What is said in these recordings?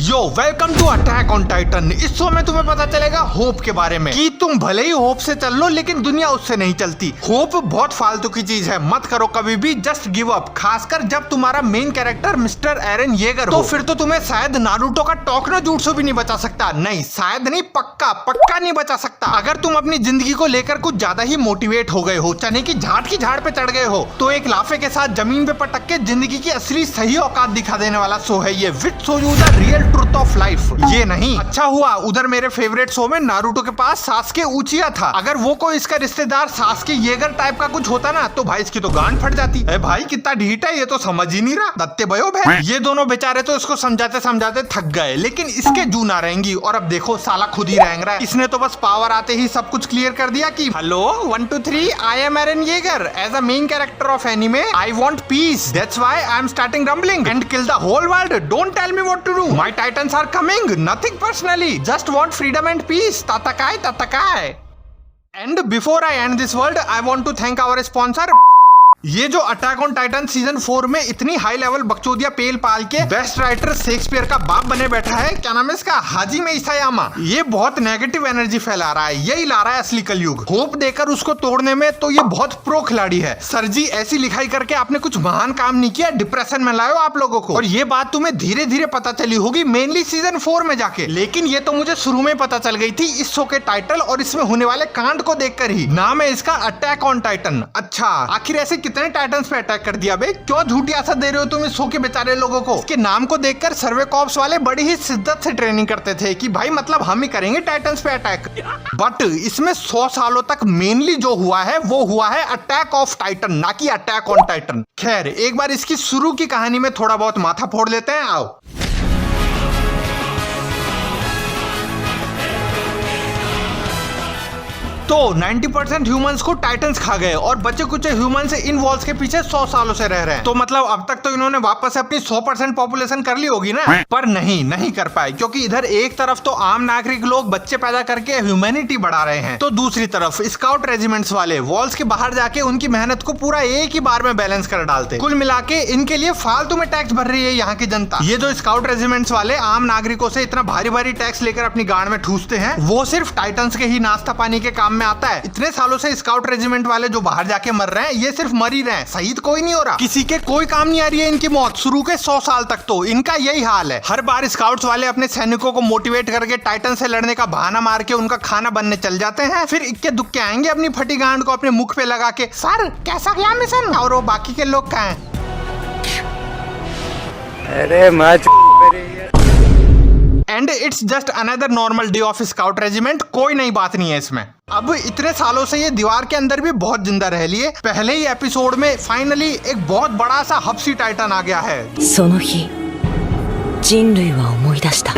Yo welcome to Attack on Titan. इस show में तुम्हें पता चलेगा होप के बारे में कि तुम भले ही होप से चल लो लेकिन दुनिया उससे नहीं चलती। होप बहुत फालतू की चीज है, मत करो कभी भी, जस्ट गिव अप। खासकर जब तुम्हारा main character mister Eren Yeager हो, तो फिर तो तुम्हें शायद नारुतो का टोकनो jutsu भी नहीं बचा सकता। नहीं, शायद नहीं, पक्का नहीं बचा सकता। अगर तुम अपनी जिंदगी को लेकर कुछ ज्यादा ही मोटिवेट हो गए हो, चने की झाड़ पे चढ़ गए हो, तो एक लाफे के साथ जमीन पे पटक के जिंदगी की असली सही औकात दिखा देने वाला शो है ये, with show you the real truth of life. ये नहीं, अच्छा हुआ उधर मेरे फेवरेट शो में नारुतो के पास सास्के उचिया था। अगर वो कोई इसका रिश्तेदार सास्के येगर टाइप का कुछ होता ना, तो भाई इसकी तो गांड फट जाती है। भाई कितना ढीठ है, ये तो समझ ही नहीं रहा। दत्ते भयो भाई, ये दोनों बेचारे तो इसको समझाते समझाते थक गए, लेकिन इसके जू ना रहेंगी। और अब देखो साला खुद ही रेंग रहा है। इसने तो बस पावर आते ही सब कुछ क्लियर कर दिया कि hello 1 2 3 I am Eren Yeager as a main character of anime, I want peace, that's why I am starting rumbling and kill the whole world, don't tell me what to do, my titans are coming, nothing personally, just want freedom and peace, ततकाय। And before I end this world, I want to thank our sponsor। ये जो attack on Titan season 4 में इतनी high level बकचोदिया पेल पाल के best writer Shakespeare का बाप बने बैठा है, क्या नाम है इसका, हाजिमे इसायामा, ये बहुत नेगेटिव एनर्जी फैला रहा है। यही ला रहा है असली कलयुग। होप देकर उसको तोड़ने में तो ये बहुत प्रो खिलाड़ी है। सर जी ऐसी लिखाई करके आपने कुछ महान काम नहीं किया, डिप्रेशन में लाओ आप लोगों को। और ये बात तुम्हें धीरे धीरे पता चली होगी मेनली सीजन 4 में जाके, लेकिन ये तो मुझे शुरू में पता चल गई थी इस शो के टाइटल और इसमें होने वाले कांड को देखकर ही। नाम है इसका अटैक ऑन टाइटन। अच्छा, आखिर ऐसे कितने टाइटन्स पे अटैक कर दिया बे? क्यों झूठी आशा दे रहे हो तुम इस शो के बेचारे लोगों को? इसके नाम को देखकर सर्वे कॉप्स वाले बड़ी ही शिद्दत से ट्रेनिंग करते थे कि भाई मतलब हम ही करेंगे टाइटन्स पे अटैक। बट इसमें 100 सालों तक मेनली जो हुआ है वो हुआ है अटैक ऑफ टाइटन, ना कि अटैक ऑन टाइटन। खैर, एक बार इसकी शुरू की कहानी में थोड़ा बहुत माथा फोड़ लेते हैं, आओ। तो 90% ह्यूमंस को टाइटन्स खा गए और बचे कुछ ह्यूमंस इन वॉल्स के पीछे 100 सालों से रह रहे हैं। तो मतलब अब तक तो इन्होंने वापस से अपनी 100% पॉपुलेशन कर ली होगी ना, पर नहीं कर पाए, क्योंकि इधर एक तरफ तो आम नागरिक लोग बच्चे पैदा करके ह्यूमैनिटी बढ़ा रहे हैं, तो दूसरी तरफ स्काउट रेजिमेंट्स वाले वॉल्स के बाहर जाके उनकी मेहनत को पूरा एक ही बार में बैलेंस कर डालते। कुल मिला के इनके लिए फालतू में टैक्स भर रही है यहाँ की जनता। ये जो स्काउट रेजिमेंट्स वाले आम नागरिकों से इतना भारी टैक्स लेकर अपनी गांड में ठूसते हैं, वो सिर्फ टाइटन्स के ही नाश्ता पानी के काम में आता है। इतने सालों से स्काउट रेजिमेंट वाले जो बाहर जाके मर रहे हैं, ये सिर्फ मर ही रहे हैं, शहीद कोई नहीं हो रहा, किसी के कोई काम नहीं आ रही है इनकी मौत। शुरू के 100 साल तक तो इनका यही हाल है। हर बार स्काउट्स वाले अपने सैनिकों को मोटिवेट करके टाइटन से लड़ने का बहाना मार के उनका खाना बनने चल जाते हैं, फिर इक्के दुक्के आएंगे अपनी फटी गांड को अपने मुख पे लगा के, सर कैसा गया मिशन, और वो बाकी के लोग कहाँ हैं? अरे and it's just another normal day of scout regiment, कोई नई बात नहीं है इसमें। अब इतने सालों से ये दीवार के अंदर भी बहुत जिंदा रह लिए, पहले ही एपिसोड में फाइनली एक बहुत बड़ा सा हब्सी टाइटन आ गया है। その日、人類は思い出した。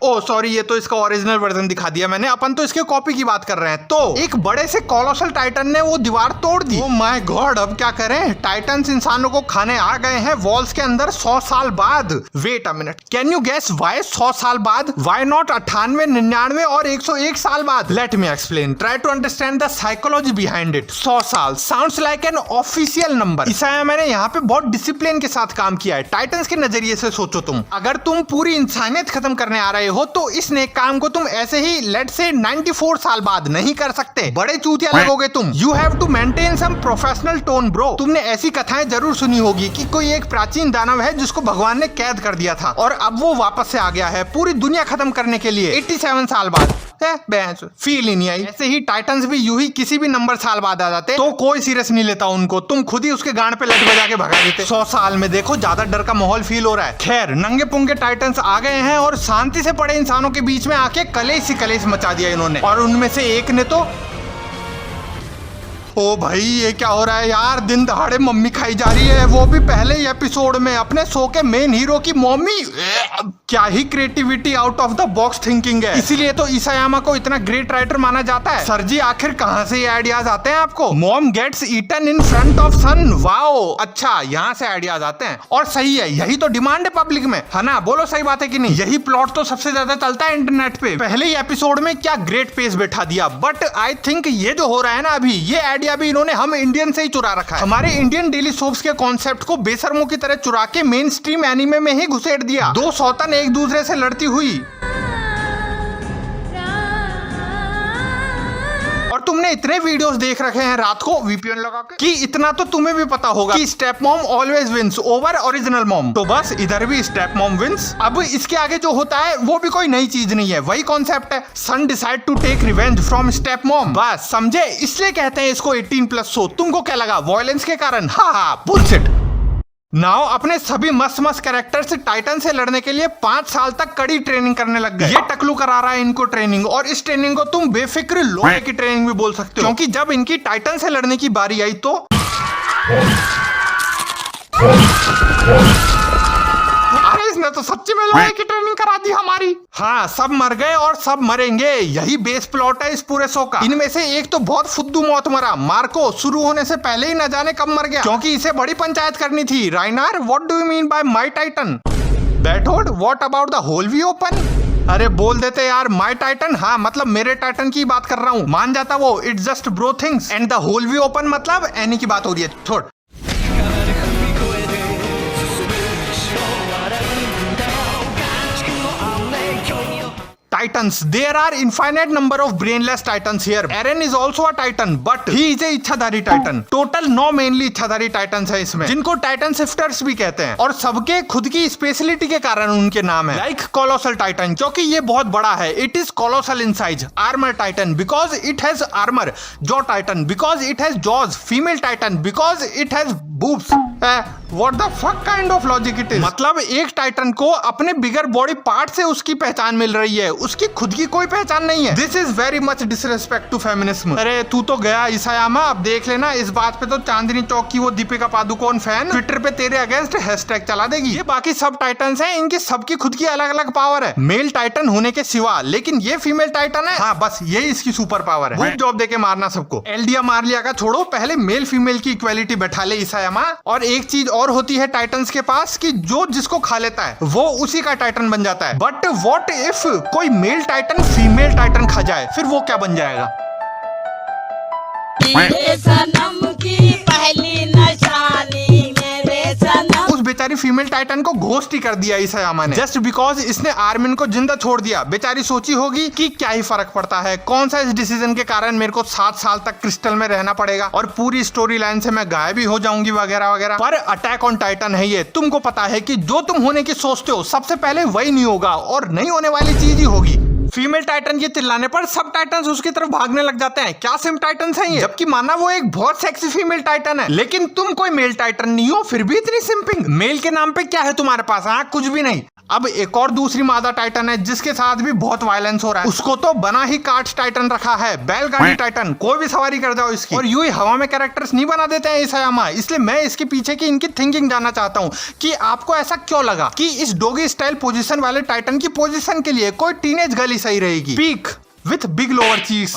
ओ सॉरी, ये तो इसका ओरिजिनल वर्जन दिखा दिया मैंने, अपन तो इसके कॉपी की बात कर रहे हैं। तो एक बड़े से कोलोसल टाइटन ने वो दीवार तोड़ दी। ओ माय गॉड, अब क्या करें? टाइटन्स इंसानों को खाने आ गए हैं वॉल्स के अंदर 100 साल बाद। Wait a minute, can you guess why 100 साल बाद? व्हाई नॉट 98, 99 और 101 साल बाद? Let me explain, try to understand the psychology behind it. 100 साल sounds like an official number. इसाया मैंने यहाँ पे बहुत डिसिप्लिन के साथ काम किया है। टाइटन्स के नजरिए से सोचो तुम, अगर तुम पूरी इंसानियत खत्म करने आ रहे हो तो इस नेक काम को तुम ऐसे ही लेट से 94 साल बाद नहीं कर सकते, बड़े चूतिया लगोगे तुम। You have to maintain some professional tone bro. तुमने ऐसी कथाएं जरूर सुनी होगी कि कोई एक प्राचीन दानव है जिसको भगवान ने कैद कर दिया था और अब वो वापस से आ गया है पूरी दुनिया खत्म करने के लिए 87 साल बाद। फील ही नहीं आई। ऐसे ही टाइटन्स भी यूं ही किसी भी नंबर साल बाद आ जाते तो कोई सीरियस नहीं लेता उनको, तुम खुद ही उसके गांड पे लट बजा के भगा देते। 100 साल में देखो ज्यादा डर का माहौल फील हो रहा है। खैर, नंगे पुंगे टाइटन्स आ गए हैं और शांति से पड़े इंसानों के बीच में आके कलेश ही कलेश मचा दिया इन्होंने। और उनमें से एक ने तो ओ भाई ये क्या हो रहा है यार, दिन दहाड़े मम्मी खाई जा रही है, वो भी पहले ही एपिसोड में अपने शो के मेन हीरो की मम्मी। क्या ही creativity, out of the box thinking है, इसीलिए तो इसायामा को इतना ग्रेट राइटर माना जाता है। सर जी आखिर कहाँ से ये आइडियाज आते हैं आपको? Mom gets eaten in front of son, wow, अच्छा यहाँ से आइडियाज आते हैं। और सही है, यही तो डिमांड है पब्लिक में, है ना? बोलो सही बात है कि नहीं? यही प्लॉट तो सबसे ज्यादा चलता है इंटरनेट पे। पहले ही एपिसोड में क्या ग्रेट पेस बैठा दिया। बट आई थिंक ये जो हो रहा है ना अभी, ये आइडिया भी इन्होंने हम इंडियन से ही चुरा रखा है। हमारे इंडियन डेली सोप्स के कॉन्सेप्ट को बेशर्मों की तरह चुरा के मेन स्ट्रीम एनिमे में ही घुसेड़ दिया। दो सौतन एक दूसरे से लड़ती हुई, और तुमने इतने वीडियोस देख रखे हैं रात को वीपीएन लगा के कि इतना तो तुम्हें भी पता होगा कि step mom always wins over original mom. तो बस इधर भी स्टेप मॉम विंस। अब इसके आगे जो होता है वो भी कोई नई चीज नहीं है, वही कॉन्सेप्ट है। Son decide to take revenge from step mom. बस समझे, इसलिए कहते हैं इसको 18+ शो। तुमको क्या लगा, वायलेंस के कारण? हाँ, बुलशिट। नाउ अपने सभी मस्त मस्त कैरेक्टर्स टाइटन से लड़ने के लिए 5 साल तक कड़ी ट्रेनिंग करने लग गए। ये टकलू करा रहा है इनको ट्रेनिंग, और इस ट्रेनिंग को तुम बेफिक्र लोहे की ट्रेनिंग भी बोल सकते हो, क्योंकि जब इनकी टाइटन से लड़ने की बारी आई तो अरे इसने तो सच्ची में लोहे की ट्रेनिंग करा दी हमारी। हाँ, सब मर गए और सब मरेंगे, यही बेस प्लॉट है इस पूरे शो का। इनमें से एक तो बहुत फुद्दू मौत मरा, मार्को शुरू होने से पहले ही न जाने कब मर गया, क्योंकि इसे बड़ी पंचायत करनी थी। Reiner, what do you mean by my titan? बैठोड, what about the whole we open? अरे बोल देते यार माय टाइटन, हाँ मतलब मेरे टाइटन की बात कर रहा हूँ। मान जाता वो, it's just bro things. And the whole we open मतलब एनी की बात हो रही है। छोड़। Titans. There are infinite number of brainless titans here. Eren is also a titan, but he is a इच्छाधारी टाइटन। टोटल 9 मेनली इच्छाधारी titans है इसमें, जिनको टाइटन शिफ्टर्स भी कहते हैं, और सबके खुद की स्पेशलिटी के कारण उनके नाम है। लाइक कोलोसल टाइटन, क्योंकि ये बहुत बड़ा है, it is colossal in size. Armour Titan because it has armour. Jaw Titan because it has jaws. Female Titan because it has boobs. What the fuck kind of logic it is? मतलब एक Titan को अपने बिगर body part से उसकी पहचान मिल रही है, उसकी खुद की कोई पहचान नहीं है। This is very much disrespect to feminism. अरे तू तो गया इसायामा, अब देख लेना इस बात पे तो चांदनी चौक की वो दीपिका पादुकोण फैन ट्विटर पे तेरे अगेंस्ट हैशटैग चला देगी। ये बाकी सब टाइटन्स हैं, इनकी सबकी खुद की अलग अलग पावर है, मेल टाइटन होने के सिवा। लेकिन ये फीमेल टाइटन है, हाँ बस यही इसकी सुपर पावर है। गुड जॉब देके मारना सबको। एलडिया मार लिया का छोड़ो, पहले मेल फीमेल की इक्वालिटी बैठा ले इसायामा। और एक चीज और होती है टाइटन्स के पास कि जो जिसको खा लेता है वो उसी का टाइटन बन जाता है। बट व्हाट इफ कोई मेल टाइटन फीमेल टाइटन खा जाए, फिर वो क्या बन जाएगा? मेरे सनम की पहली निशानी, मेरे सनम। उस बेचारी फीमेल टाइटन को घोस्ट ही कर दिया इसायामा ने, जस्ट बिकॉज इसने आर्मिन को जिंदा छोड़ दिया। बेचारी सोची होगी कि क्या ही फर्क पड़ता है, कौन सा इस डिसीजन के कारण मेरे को 7 साल तक क्रिस्टल में रहना पड़ेगा और पूरी स्टोरी लाइन से मैं गायब भी हो जाऊंगी वगैरह वगैरह। पर अटैक ऑन टाइटन है ये, तुमको पता है कि जो तुम होने की सोचते हो सबसे पहले वही नहीं होगा, और नहीं होने वाली चीज ही होगी। फीमेल टाइटन के चिल्लाने पर सब टाइटन्स उसकी तरफ भागने लग जाते हैं। क्या सिम टाइटन्स हैं ये? जबकि माना वो एक बहुत सेक्सी फीमेल टाइटन है, लेकिन तुम कोई मेल टाइटन नहीं हो, फिर भी इतनी सिंपिंग। मेल के नाम पे क्या है तुम्हारे पास? हाँ, कुछ भी नहीं। अब एक और दूसरी मादा टाइटन है जिसके साथ भी बहुत वायलेंस हो रहा है, उसको तो बना ही कार्ट टाइटन रखा है, बैलगाड़ी टाइटन। कोई भी सवारी कर जाओ इसकी। और यूं ही हवा में कैरेक्टर्स नहीं बना देते हैं इसायामा। इसलिए मैं इसके पीछे की इनकी थिंकिंग जानना चाहता हूँ कि आपको ऐसा क्यों लगा कि इस डोगी स्टाइल पोजीशन वाले टाइटन की पोजीशन के लिए कोई टीनेज गर्ल ही सही रहेगी। पीक विथ बिग लोअर चीज।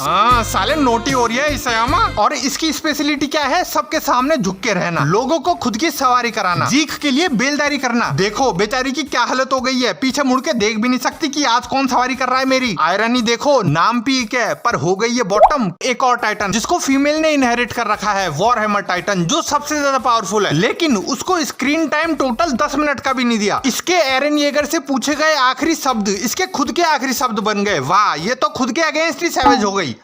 साले नोटी हो रही है इसायामा। और इसकी स्पेशलिटी क्या है? सबके सामने झुक के रहना, लोगों को खुद की सवारी कराना, जीख के लिए बेलदारी करना। देखो बेचारी की क्या हालत हो गई है, पीछे मुड़ के देख भी नहीं सकती कि आज कौन सवारी कर रहा है मेरी। आयरनी देखो, नाम पीक है पर हो गई है बॉटम। एक और टाइटन जिसको फीमेल ने इनहेरिट कर रखा है, वॉरहेमर टाइटन, जो सबसे ज्यादा पावरफुल है, लेकिन उसको स्क्रीन टाइम टोटल 10 मिनट का भी नहीं दिया। इसके एरन येगर से पूछे गए आखिरी शब्द इसके खुद के आखिरी शब्द बन गए। वाह, ये तो खुद के अगेंस्ट ही सैवेज हो गई।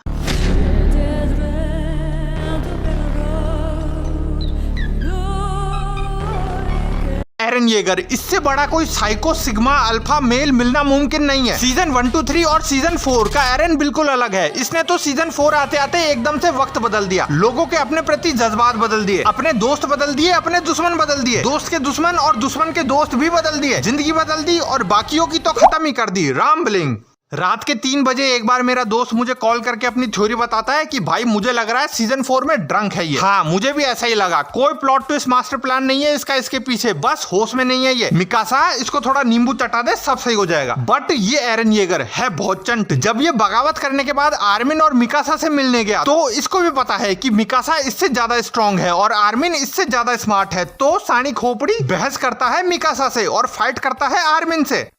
एरन येगर, इससे बड़ा कोई साइको सिग्मा अल्फा मेल मिलना मुमकिन नहीं है। सीजन 1, 2, 3 और सीजन 4 का एरन बिल्कुल अलग है। इसने तो सीजन 4 आते आते एकदम से वक्त बदल दिया, लोगों के अपने प्रति जज्बात बदल दिए, अपने दोस्त बदल दिए, अपने दुश्मन बदल दिए, दोस्त के दुश्मन और दुश्मन के दोस्त भी बदल दिए, जिंदगी बदल दी और बाकियों की तो खत्म ही कर दी। राम बिलिंग रात के 3 बजे एक बार मेरा दोस्त मुझे कॉल करके अपनी थ्योरी बताता है कि भाई मुझे लग रहा है सीजन 4 में ड्रंक है ये। हाँ, मुझे भी ऐसा ही लगा। कोई प्लॉट ट्विस्ट मास्टर प्लान नहीं है इसका इसके पीछे, बस होश में नहीं है ये। मिकासा इसको थोड़ा नींबू चटा दे सब सही हो जाएगा। बट ये एरन येगर है बहुत चंट। जब ये बगावत करने के बाद आर्मिन और मिकासा से मिलने गया तो इसको भी पता है कि मिकासा इससे ज्यादा स्ट्रॉन्ग है और आर्मिन इससे ज्यादा स्मार्ट है। तो सानी खोपड़ी बहस करता है मिकासा से और फाइट करता है आर्मिन से।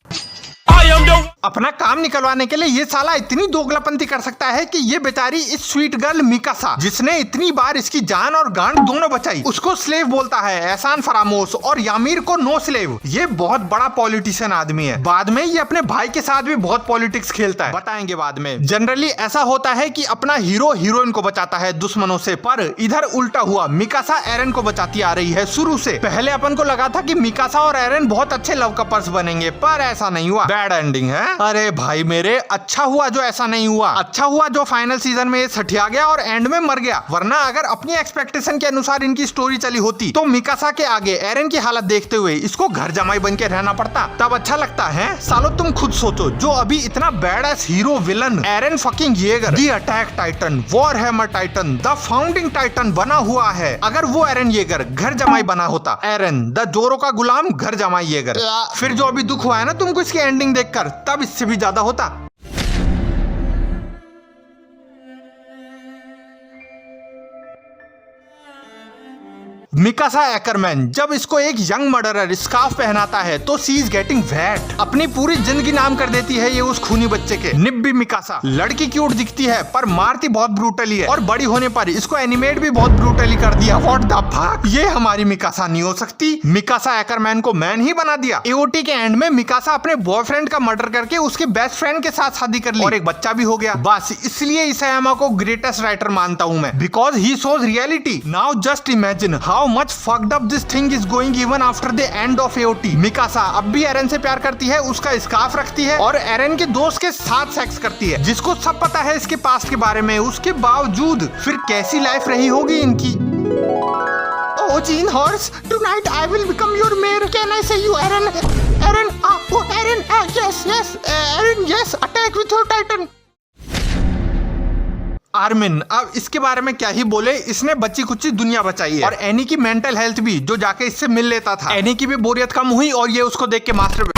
अपना काम निकलवाने के लिए ये साला इतनी दोगलापंती कर सकता है कि ये बेचारी इस स्वीट गर्ल मिकासा जिसने इतनी बार इसकी जान और गांड दोनों बचाई उसको स्लेव बोलता है, एहसान फरामोश, और यामीर को नो स्लेव। ये बहुत बड़ा पॉलिटिशियन आदमी है। बाद में ये अपने भाई के साथ भी बहुत पॉलिटिक्स खेलता है, बताएंगे बाद में। जनरली ऐसा होता है कि अपना हीरो हीरोइन को बचाता है दुश्मनों से, पर इधर उल्टा हुआ। मिकासा एरन को बचाती आ रही है शुरू से। पहले अपन को लगा था कि मिकासा और एरन बहुत अच्छे लव कपल्स बनेंगे, पर ऐसा नहीं हुआ। बैड एंडिंग है। अरे भाई मेरे, अच्छा हुआ जो ऐसा नहीं हुआ। अच्छा हुआ जो फाइनल सीजन में ये सठिया गया और एंड में मर गया, वरना अगर अपनी एक्सपेक्टेशन के अनुसार इनकी स्टोरी चली होती तो मिकासा के आगे एरन की हालत देखते हुए इसको घर जमाई बन के रहना पड़ता, तब अच्छा लगता है। सालो तुम खुद सोचो, जो अभी इतना bad ass hero villain Eren fucking Yeager, the Attack Titan, War Hammer Titan, the Founding Titan बना हुआ है। अगर वो एरन येगर घर जमाई बना होता, एरन द जोरो का गुलाम घर जमाई येगर, फिर जो अभी दुख हुआ है ना तुमको इसकी एंडिंग देखकर, तब इससे भी ज्यादा होता। मिकासा एकरमैन जब इसको एक यंग मर्डरर स्कार्फ पहनाता है तो सी इज गेटिंग वेट। अपनी पूरी जिंदगी नाम कर देती है ये उस खूनी बच्चे के। निब्बी मिकासा लड़की क्यूट दिखती है पर मारती बहुत ब्रूटली है, और बड़ी होने पर इसको एनिमेट भी बहुत ब्रूटली कर दिया। व्हाट द फक, ये हमारी मिकासा नहीं हो सकती। मिकासा एकरमैन को मैन ही बना दिया। एओटी के एंड में मिकासा अपने बॉयफ्रेंड का मर्डर करके उसके बेस्ट फ्रेंड के साथ शादी कर ली और एक बच्चा भी हो गया। बस इसलिए इसायामा को ग्रेटेस्ट राइटर मानता हूं मैं, because he shows reality. Now just imagine how much fucked up this thing is going even after the end of AOT। Mikasa अब भी एरन से प्यार करती है, उसका स्कार्फ रखती है और एरन के दोस्त के साथ सेक्स करती है, जिसको सब पता है इसके पास्ट के बारे में। उसके बावजूद फिर कैसी लाइफ रही होगी इनकी। Oh Gene Horse, tonight I will become your mayor. Can I say you Eren? Eren, oh Eren, yes, Eren, yes, attack with your titan। Armin, अब इसके बारे में क्या ही बोले, इसने बच्ची कुच्ची दुनिया बचाई है। और एनी की मेंटल हेल्थ भी, जो जाके इससे मिल लेता था, एनी की भी बोरियत कम हुई और ये उसको देख के मास्टर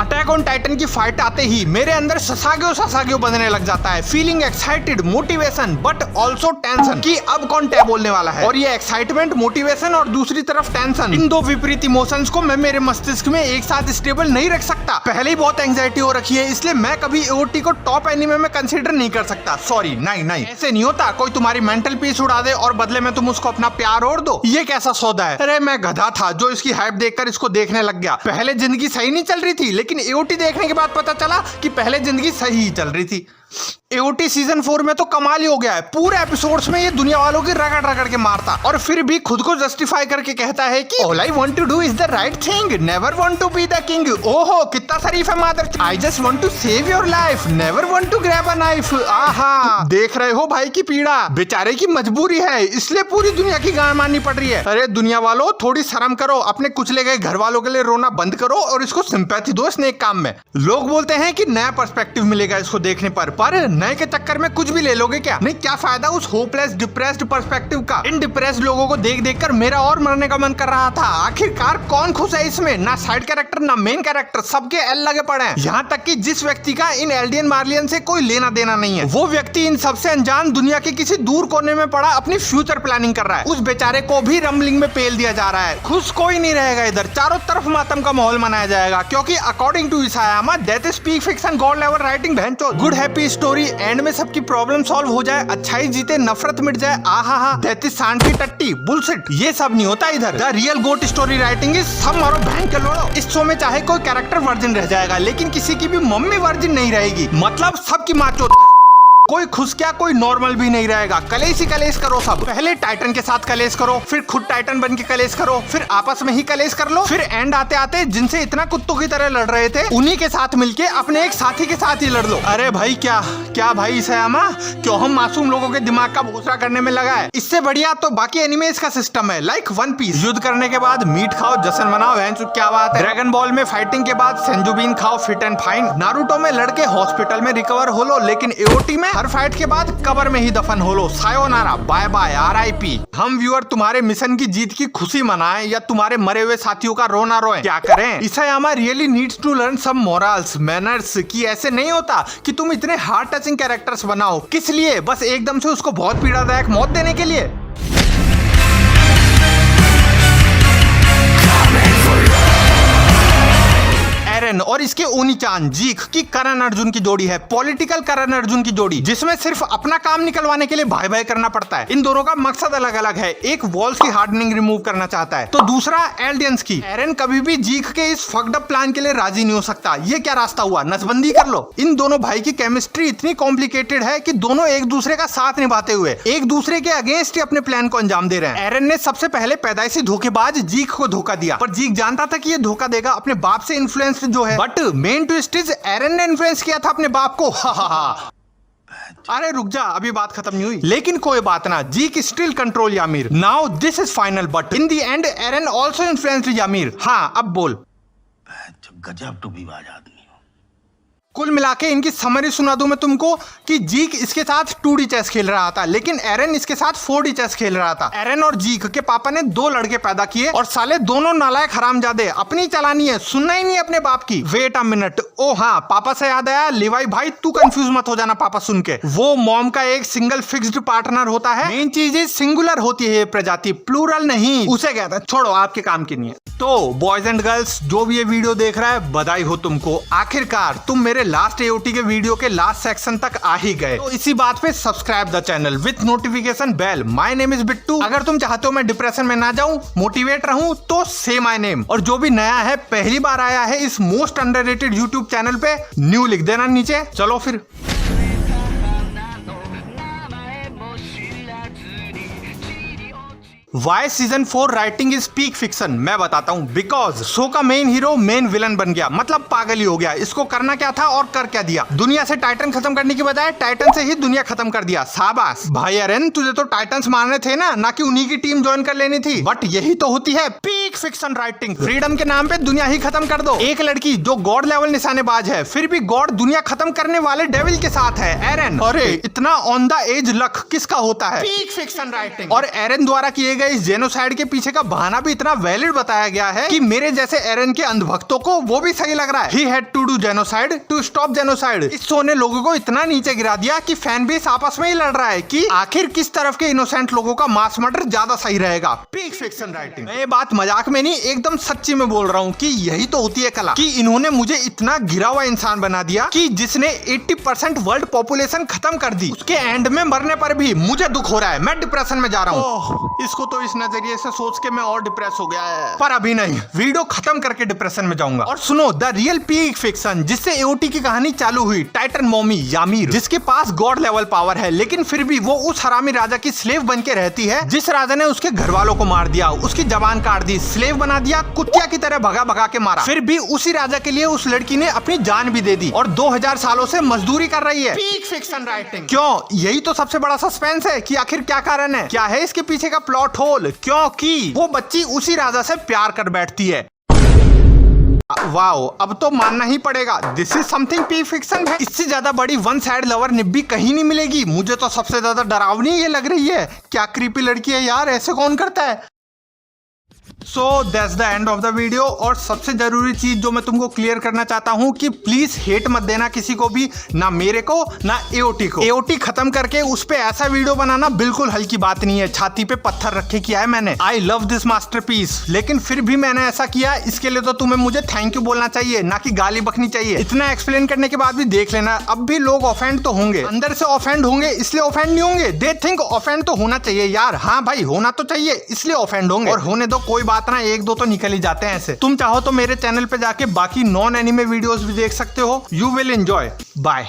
अटैक ऑन टाइटन की फाइट आते ही मेरे अंदर ससागियो बनने लग जाता है। Feeling excited, motivation but also tension कि अब कौन टैब बोलने वाला है। और ये एक्साइटमेंट, मोटिवेशन और दूसरी तरफ टेंशन, इन दो विपरीत इमोशंस को मैं मेरे मस्तिष्क में एक साथ स्टेबल नहीं रख सकता। पहले ही बहुत एंजाइटी हो रखी है, इसलिए मैं कभी एओटी को टॉप एनिमे में कंसीडर नहीं कर सकता। सॉरी, नहीं ऐसे नहीं होता। कोई तुम्हारी मेंटल पीस उड़ा दे और बदले में तुम उसको अपना प्यार और दो, ये कैसा सौदा है। अरे मैं गधा था जो इसकी हाइप देखकर इसको देखने लग गया। पहले जिंदगी सही नहीं चल रही थी, लेकिन एओटी देखने के बाद पता चला कि पहले जिंदगी सही ही चल रही थी। एओटी सीजन 4 में तो कमाल ही हो गया है। पूरे एपिसोड्स में ये दुनिया वालों की रगड़ के मारता और फिर भी खुद को जस्टिफाई करके कहता है कि all I want to do is the right thing, never want to be the king. ओहो कितना शरीफ है मादर। I just want to save your life, never want to grab a knife. आहा, देख रहे हो भाई की पीड़ा, बेचारे की मजबूरी है, इसलिए पूरी दुनिया की गांड मारनी पड़ रही है। अरे दुनिया वालों, थोड़ी शर्म करो, अपने कुचले गए घर वालों के लिए रोना बंद करो और इसको सिंपैथी दो इस नेक काम में। लोग बोलते हैं कि नया पर्सपेक्टिव मिलेगा इसको देखने पर नए के चक्कर में कुछ भी ले लोगे क्या? नहीं, क्या फायदा उस होपलेस डिप्रेस्ड पर्सपेक्टिव का। इन डिप्रेस्ड लोगों को देख कर मेरा और मरने का मन कर रहा था। आखिरकार कौन खुश है इसमें? ना साइड कैरेक्टर ना मेन कैरेक्टर, सबके एल लगे पड़े हैं। यहाँ तक कि जिस व्यक्ति का इन एल्डियन मार्लियन से कोई लेना देना नहीं है, वो व्यक्ति इन सबसे अनजान दुनिया के किसी दूर कोने में पड़ा अपनी फ्यूचर प्लानिंग कर रहा है। उस बेचारे को भी रम्बलिंग में पेल दिया जा रहा है। खुश कोई नहीं रहेगा इधर, चारों तरफ मातम का माहौल मनाया जाएगा, क्योंकि according to Isayama that is peak fiction, god level writing, भैंचो गुड हैप्पी स्टोरी। एंड में सबकी प्रॉब्लम सॉल्व हो जाए, अच्छाई जीते नफरत मिट जाए। आहा, दैट इज सांड की टट्टी, बुलशिट। ये सब नहीं होता इधर। The real GOAT story writing is सब मारो बहन के लोड़ो। इस शो में चाहे कोई कैरेक्टर वर्जिन रह जाएगा, लेकिन किसी की भी मम्मी वर्जिन नहीं रहेगी। मतलब सबकी माँ चोद। कोई खुश क्या कोई नॉर्मल भी नहीं रहेगा। कलेश ही कलेश करो सब। पहले टाइटन के साथ कलेश करो, फिर खुद टाइटन बन के कलेश करो, फिर आपस में ही कलेश कर लो, फिर एंड आते आते जिनसे इतना कुत्तों की तरह लड़ रहे थे उन्हीं के साथ मिलके अपने एक साथी के साथ ही लड़ लो। अरे भाई क्या क्या भाई सयामा, क्यों हम मासूम लोगों के दिमाग का भूसा करने में लगा है। इससे बढ़िया तो बाकी एनिमेज का सिस्टम है, लाइक वन पीस। युद्ध करने के बाद मीट खाओ, जश्न मनाओ, क्या बात है। ड्रैगन बॉल में फाइटिंग के बाद सेंजुबीन खाओ, फिट एंड फाइन। नारुतो में लड़के हॉस्पिटल में रिकवर हो लो, लेकिन एओटी में हर फाइट के बाद कबर में ही दफन हो लो। सायोनारा, बाय बाय, RIP। हम व्यूअर तुम्हारे मिशन की जीत की खुशी मनाएं या तुम्हारे मरे हुए साथियों का रोना रोएं, क्या करें। Isayama really needs to learn some morals, manners, कि ऐसे नहीं होता कि तुम इतने हार्ट टचिंग कैरेक्टर्स बनाओ। किस लिए? बस एकदम से उसको बहुत पीड़ादायक मौत देने के लिए। एरन और इसके ओनी-चान जीक की करण अर्जुन की जोड़ी है, पॉलिटिकल करण अर्जुन की जोड़ी, जिसमें सिर्फ अपना काम निकलवाने के लिए भाई भाई करना पड़ता है। इन दोनों का मकसद अलग अलग है, एक वॉल्स की हार्डनिंग रिमूव करना चाहता है तो दूसरा एल्डियंस की। एरन कभी भी जीक के इस फक्ड अप प्लान के लिए राजी नहीं हो सकता। ये क्या रास्ता हुआ, नसबंदी कर लो। इन दोनों भाई की केमिस्ट्री इतनी कॉम्प्लिकेटेड है कि दोनों एक दूसरे का साथ निभाते हुए एक दूसरे के अगेंस्ट ही अपने प्लान को अंजाम दे रहे हैं। एरन ने सबसे पहले पैदाइशी धोखेबाज जीक को धोखा दिया, पर जीक जानता था कि ये धोखा देगा, अपने बाप से इन्फ्लुएंस जो है। बट मेन ट्विस्ट इज एरन ने इन्फ्लुएंस किया था अपने बाप को। अरे रुक जा, अभी बात खत्म नहीं हुई। लेकिन कोई बात ना, Zeke still control Ymir. Now this is final, but in the end Eren also influenced Ymir. हाँ अब बोल। गजब टूबीबाज आदमी। कुल मिला के इनकी समरी सुना दूं मैं तुमको कि जीक इसके साथ 2D चेस खेल रहा था, लेकिन एरन इसके साथ 4D चेस खेल रहा था। एरन और जीक के पापा ने 2 लड़के पैदा किए और साले दोनों नालायक हरामजादे, अपनी चलानी है, सुनना ही नहीं अपने बाप की। वेट अ मिनट, ओ हाँ, पापा से याद आया, लिवाई भाई तू कंफ्यूज मत हो जाना पापा सुन के। वो मॉम का एक सिंगल फिक्स्ड पार्टनर होता है। मेन चीज सिंगुलर होती है प्रजाति, प्लूरल नहीं। उसे कहता है, छोड़ो आपके काम की नहीं है। तो बॉयज एंड गर्ल्स जो भी ये वीडियो देख रहा है, बधाई हो तुमको, आखिरकार तुम मेरे लास्ट एओटी के वीडियो के लास्ट सेक्शन तक आ ही गए। तो इसी बात पे subscribe the channel with notification bell. My name is Bittu. अगर तुम चाहते हो मैं डिप्रेशन में ना जाऊं, मोटिवेट रहूं, तो से माय नेम। और जो भी नया है, पहली बार आया है इस मोस्ट अंडररेटेड यूट्यूब चैनल पे, न्यू लिख देना नीचे। चलो फिर। Why season 4 writing is peak fiction, मैं बताता हूँ। बिकॉज शो का मेन हीरो मेन विलन बन गया, मतलब पागल ही हो गया। इसको करना क्या था और कर क्या दिया। दुनिया से टाइटन खत्म करने की बजाय टाइटन से ही दुनिया खत्म कर दिया। शाबाश भाई एरन, तुझे तो टाइटन्स मारने थे ना कि उन्हीं की टीम ज्वाइन कर लेनी थी। बट यही तो होती है पीक फिक्शन राइटिंग। फ्रीडम के नाम पे दुनिया ही खत्म कर दो। एक लड़की जो गॉड लेवल निशानेबाज है, फिर भी गॉड दुनिया खत्म करने वाले डेविल के साथ है। एरन, अरे इतना ऑन द एज लक किसका होता है। Peak fiction writing. और एरन द्वारा किए गए इस जेनोसाइड के पीछे का बहाना भी इतना वैलिड बताया गया है कि मेरे जैसे एरन के अंधभक्तों को वो भी सही लग रहा है। He had to do genocide to stop genocide। इस शो ने लोगों को इतना नीचे गिरा दिया कि फैन बेस आपस में ही लड़ रहा है कि आखिर किस तरफ के इनोसेंट लोगों का मास मर्डर ज्यादा सही रहेगा। Peak fiction writing. मैं ये बात मजाक में नहीं, एकदम सच्ची में बोल रहा हूँ कि यही तो होती है कला, कि इन्होंने मुझे इतना गिरा हुआ इंसान बना दिया कि जिसने 80% वर्ल्ड पॉपुलेशन खत्म कर दी, उसके एंड में मरने पर भी मुझे दुख हो रहा है। मैं डिप्रेशन में जा रहा हूँ। इसको तो इस नजरिए से सोच के मैं और डिप्रेस हो गया है, पर अभी नहीं, वीडियो खत्म करके डिप्रेशन में जाऊंगा। और सुनो द रियल पीक फिक्शन, जिससे एओटी की कहानी चालू हुई। टाइटन मॉमी यामीर, जिसके पास गॉड लेवल पावर है, लेकिन फिर भी वो उस हरामी राजा की स्लेव बन के रहती है, जिस राजा ने उसके घर वालों को मार दिया, उसकी जबान काट दी, स्लेव बना दिया, कुत्तिया की तरह भगा भगा के मारा। फिर भी उसी राजा के लिए उस लड़की ने अपनी जान भी दे दी और 2000 सालों से मजदूरी कर रही है। Peak fiction writing. क्यों? यही तो सबसे बड़ा सस्पेंस है कि आखिर क्या कारण है, क्या है इसके पीछे का प्लॉट होल। क्योंकि वो बच्ची उसी राजा से प्यार कर बैठती है। वाओ, अब तो मानना ही पड़ेगा, this is something peak fiction है। इससे ज्यादा बड़ी वन साइड लवर निब्बी कहीं नहीं मिलेगी। मुझे तो सबसे ज्यादा डरावनी ये लग रही है। क्या क्रीपी लड़की है यार, ऐसे कौन करता है। So that's the end of the video. और सबसे जरूरी चीज जो मैं तुमको क्लियर करना चाहता हूँ कि प्लीज हेट मत देना किसी को भी, ना मेरे को ना एओटी को। एओटी खत्म करके उस पे ऐसा वीडियो बनाना बिल्कुल हल्की बात नहीं है। छाती पे पत्थर रखे किया है मैंने। आई लव दिस मास्टरपीस, लेकिन फिर भी मैंने ऐसा किया, इसके लिए तो तुम्हें मुझे थैंक यू बोलना चाहिए, ना कि गाली बकनी चाहिए। इतना एक्सप्लेन करने के बाद भी देख लेना, अब भी लोग ऑफेंड तो होंगे, अंदर से ऑफेंड होंगे, इसलिए ऑफेंड नहीं होंगे। दे थिंक ऑफेंड तो होना चाहिए यार। हाँ भाई, होना तो चाहिए, इसलिए ऑफेंड होंगे। और होने दो, कोई बात ना, 1-2 तो निकल ही जाते हैं ऐसे। तुम चाहो तो मेरे चैनल पे जाके बाकी नॉन एनिमे वीडियोस भी देख सकते हो। You will enjoy. बाय।